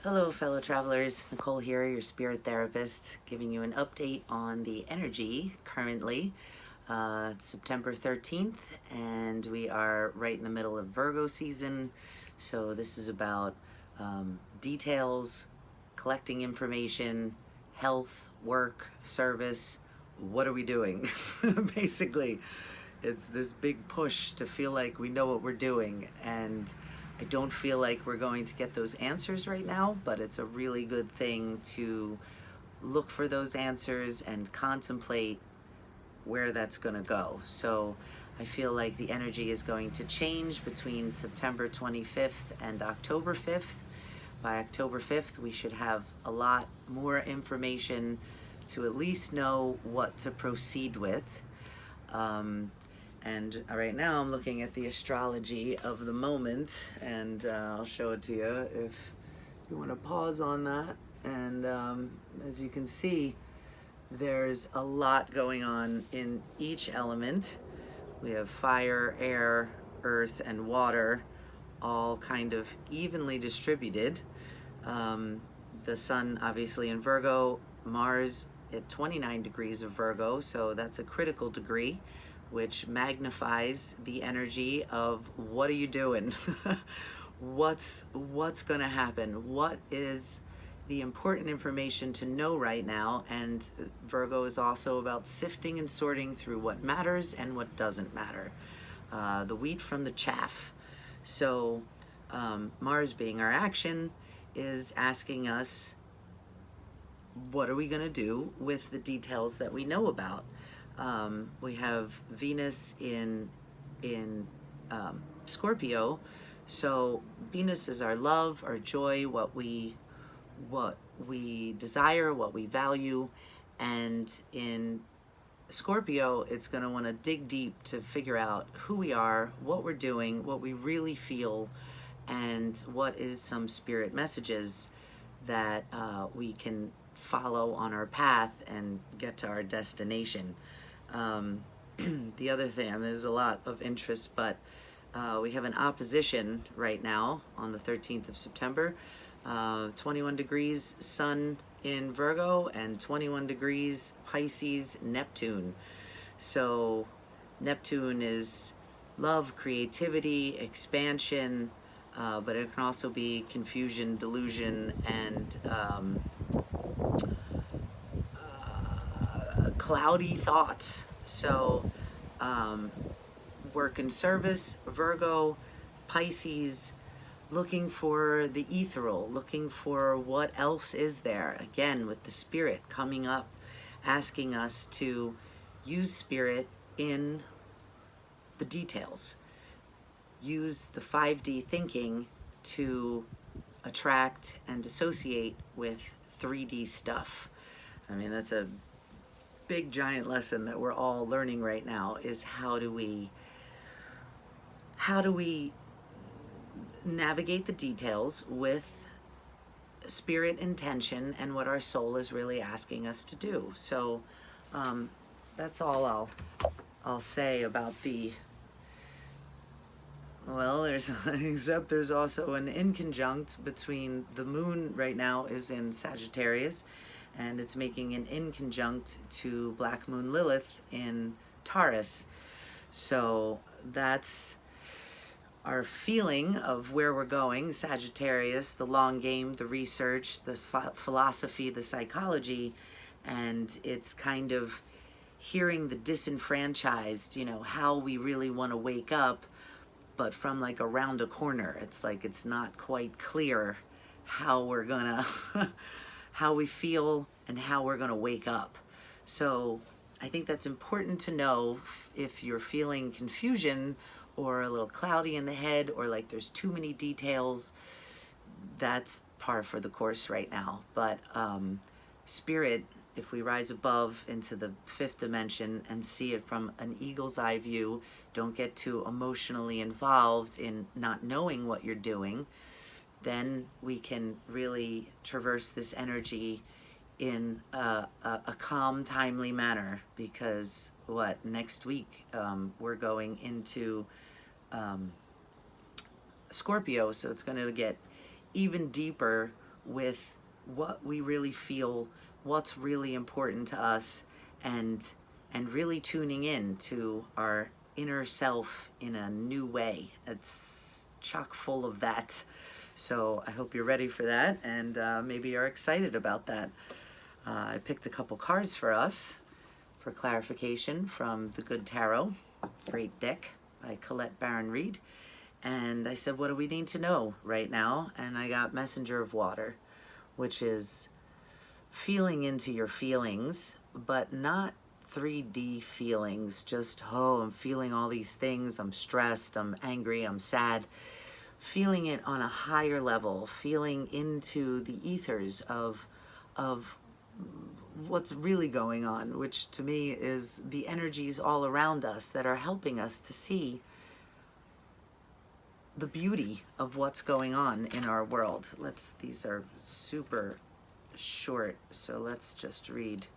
Hello, fellow travelers. Nicole here, your spirit therapist, giving you an update on the energy currently. It's September 13th, and we are right in the middle of Virgo season. So this is about details, collecting information, health, work, service. What are we doing? Basically, it's this big push to feel like we know what we're doing, and I don't feel like we're going to get those answers right now, but it's a really good thing to look for those answers and contemplate where that's going to go. So I feel like the energy is going to change between September 25th and October 5th. By October 5th, we should have a lot more information to at least know what to proceed with. And right now I'm looking at the astrology of the moment, and I'll show it to you if you want to pause on that. And as you can see, there's a lot going on in each element. We have fire, air, earth, and water, all kind of evenly distributed. The sun obviously in Virgo, Mars at 29 degrees of Virgo, so that's a critical degree, which magnifies the energy of what are you doing? What's going to happen? What is the important information to know right now? And Virgo is also about sifting and sorting through what matters and what doesn't matter. The wheat from the chaff. So Mars, being our action, is asking us, what are we going to do with the details that we know about? We have Venus in Scorpio, so Venus is our love, our joy, what we desire, what we value, and in Scorpio, it's going to want to dig deep to figure out who we are, what we're doing, what we really feel, and what is some spirit messages that we can follow on our path and get to our destination. The other thing, and there's a lot of interest, but we have an opposition right now on the 13th of September, 21 degrees Sun in Virgo and 21 degrees Pisces Neptune. So Neptune is love, creativity, expansion, but it can also be confusion, delusion, and cloudy thoughts. So work and service, Virgo, Pisces, looking for the ethereal, looking for what else is there. Again, with the spirit coming up, asking us to use spirit in the details. Use the 5D thinking to attract and associate with 3D stuff. I mean, that's a big giant lesson that we're all learning right now, is how do we navigate the details with spirit intention and what our soul is really asking us to do. So that's all I'll say about except there's also an inconjunct between the moon right now is in Sagittarius, and it's making an inconjunct to Black Moon Lilith in Taurus. So that's our feeling of where we're going. Sagittarius, the long game, the research, the philosophy, the psychology, and it's kind of hearing the disenfranchised, how we really want to wake up, but from like around a corner. It's like it's not quite clear how we're gonna how we feel and how we're gonna wake up. So I think that's important to know if you're feeling confusion or a little cloudy in the head, or like there's too many details. That's par for the course right now. But spirit, if we rise above into the 5th dimension and see it from an eagle's eye view, don't get too emotionally involved in not knowing what you're doing, then we can really traverse this energy in a calm, timely manner. Because next week we're going into Scorpio, so it's going to get even deeper with what we really feel, what's really important to us, and really tuning in to our inner self in a new way. It's chock full of that. So I hope you're ready for that, and maybe you're excited about that. I picked a couple cards for us for clarification from the Good Tarot, great deck by Colette Baron Reed. And I said, what do we need to know right now? And I got Messenger of Water, which is feeling into your feelings, but not 3D feelings, just, oh, I'm feeling all these things, I'm stressed, I'm angry, I'm sad. Feeling it on a higher level, feeling into the ethers of what's really going on, which to me is the energies all around us that are helping us to see the beauty of what's going on in our world. These are super short, so let's just read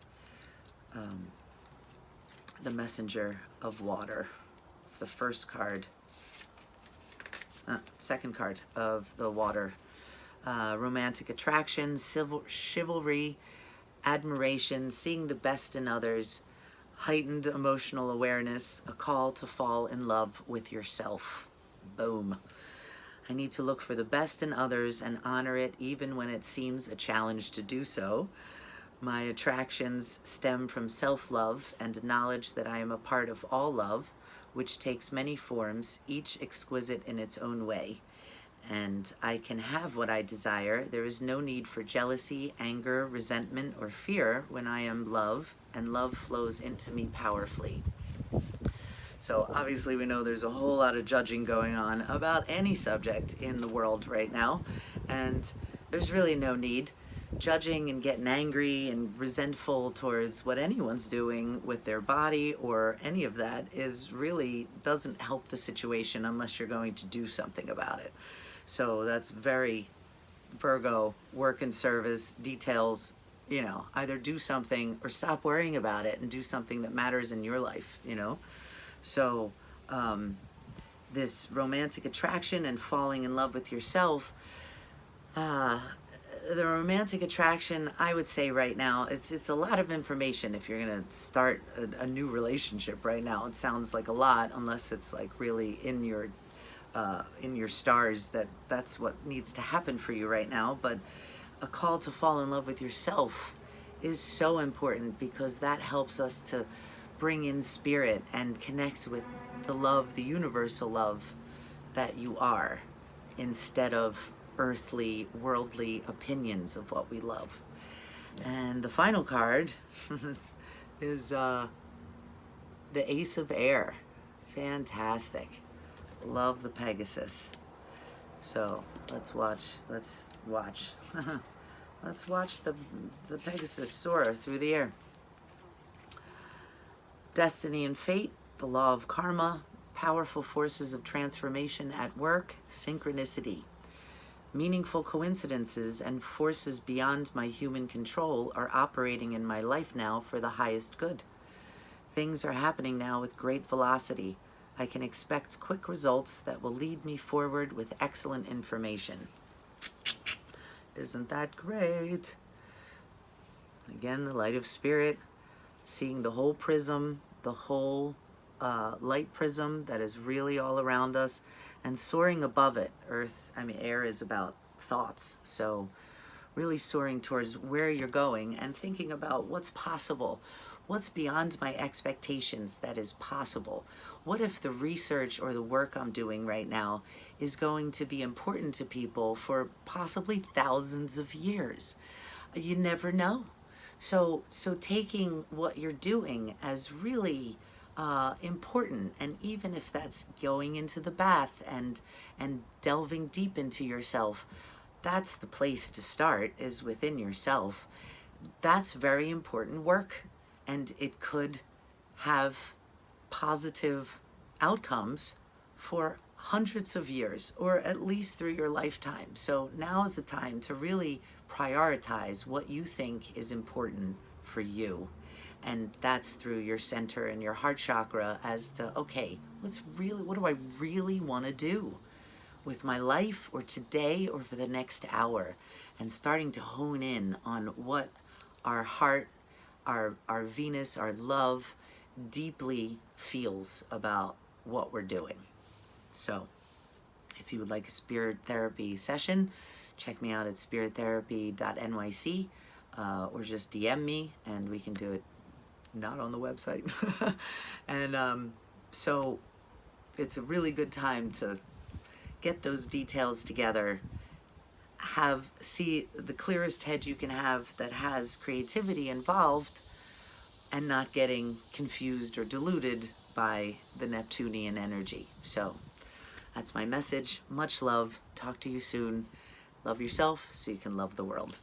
the Messenger of Water. It's the first card, second card of the Water. Romantic attraction, chivalry, admiration, seeing the best in others, heightened emotional awareness, a call to fall in love with yourself. Boom. I need to look for the best in others and honor it even when it seems a challenge to do so. My attractions stem from self-love and knowledge that I am a part of all love, which takes many forms, each exquisite in its own way. And I can have what I desire. There is no need for jealousy, anger, resentment, or fear when I am love, and love flows into me powerfully. So obviously we know there's a whole lot of judging going on about any subject in the world right now, and there's really no need. Judging and getting angry and resentful towards what anyone's doing with their body or any of that is really doesn't help the situation unless you're going to do something about it. So that's very Virgo, work and service, details, you know, either do something or stop worrying about it and do something that matters in your life, you know. So this romantic attraction and falling in love with yourself, the romantic attraction, I would say right now, it's a lot of information if you're going to start a new relationship right now. It sounds like a lot, unless it's like really in your stars that's what needs to happen for you right now. But a call to fall in love with yourself is so important, because that helps us to bring in spirit and connect with the love, the universal love that you are, instead of earthly, worldly opinions of what we love. And the final card is the Ace of Air. Fantastic. Love the Pegasus. So let's watch let's watch the Pegasus soar through the air. Destiny and fate, the law of karma, powerful forces of transformation at work, synchronicity. Meaningful coincidences and forces beyond my human control are operating in my life now for the highest good. Things are happening now with great velocity. I can expect quick results that will lead me forward with excellent information. Isn't that great? Again, the light of spirit, seeing the whole prism, the whole light prism that is really all around us, and soaring above it. Air is about thoughts, so really soaring towards where you're going and thinking about what's possible, what's beyond my expectations that is possible. What if the research or the work I'm doing right now is going to be important to people for possibly thousands of years? You never know. So taking what you're doing as really important, and even if that's going into the bath and delving deep into yourself, that's the place to start, is within yourself. That's very important work, and it could have positive outcomes for hundreds of years, or at least through your lifetime. So now is the time to really prioritize what you think is important for you. And that's through your center and your heart chakra, as to, okay, what do I really want to do with my life, or today, or for the next hour? and starting to hone in on what our heart, our Venus, our love deeply feels about what we're doing. So if you would like a spirit therapy session, check me out at spirittherapy.nyc, or just DM me and we can do it not on the website. And so it's a really good time to get those details together, see the clearest head you can have that has creativity involved, and not getting confused or deluded by the Neptunian energy. So that's my message. Much love. Talk to you soon. Love yourself so you can love the world.